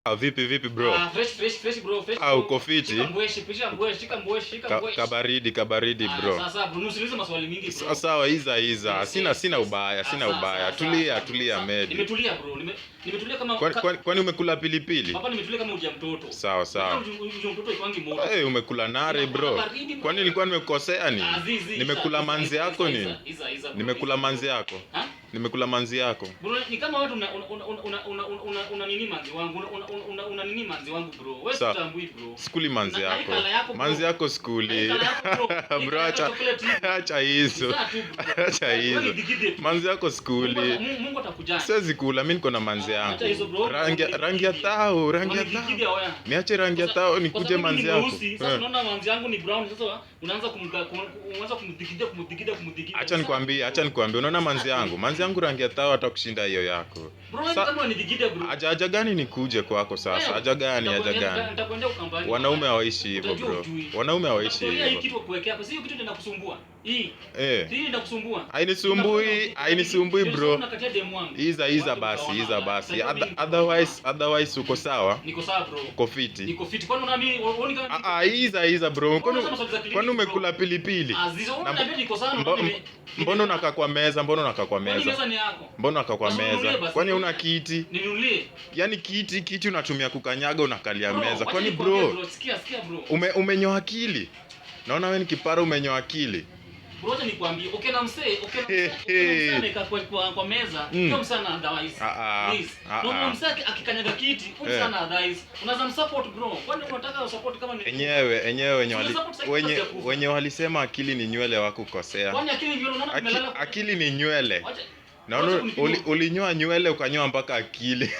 Vipi vipi bro? Fresh bro, fresh Ah, bro. uko fiti? Shika mbweshi. Kabaridi bro. Sasa bro, usiniulize maswali mingi bro. Sawa, iza. Sina ubaya. Tulia Medi. Nimetulia bro. Nimetulia kama Kwani umekula pilipili? Papa, nimetulia kama uji ya mtoto. Sawa. Uji ya mtoto ikwangi moto. Umekula nare bro. Kwani nilikuwa nimekukosea ni? Nimekula manzi yako ni? Nimekula manzi yako. Nimekula manzi yako. Bro, ni kama watu una nini manzi wangu? Una nini manzi wangu bro? Wewe sitambui bro. Skuli manzi yako. Manzi yako skuli. Bro, acha hizo. Manzi yako skuli. Mungu atakujali. Siwezi kula, mimi niko na manzi yangu. Rangi ya tao. Niache rangi ya tao nikuje manzi yako. Sasa unaona manzi yangu ni brown, sasa unaanza kumdikidia. Acha nikwambie, unaona manzi yangu rangi ya tao hata kushinda hiyo yako. Bro, kama nidikidia bro. Haja gani nikuje kwako sasa? Haja gani? Nitakwenda ukambani. Wanaume hawaishi hivyo bro. Wanaume hawaishi hivyo. Hii kitu kuwekea hapo, sio kitu kinakusumbua. Hii inakusumbua. Hainisumbui bro. Iza basi. Otherwise uko sawa? Niko sawa bro. Uko fiti. Niko fiti. Kwani unaoni kama iza bro. Kwani umekula pilipili? Mbona unakaa kwa meza? Meza ni yako. Mbona unakaa kwa meza? Kwani una kiti? Ninunulie. Yaani kiti unatumia kukanyaga, unakalia meza. Kwani bro? Sikia bro. Umenyoa akili. Naona wewe ni kipara, umenyoa akili. Bro, acha nikwambie, na msee amekaa kwa meza, sio msana otherwise. Please. Na msee akikanyaga kiti, msana otherwise. Unaweza msupport bro. Kwani unataka support kama ni wenye walisema akili ni nywele wako kukosea. Kwani akili ni nywele? Unaona tumelala. Akili ni nywele. Naona ulinyoa nywele ukanyoa mpaka akili.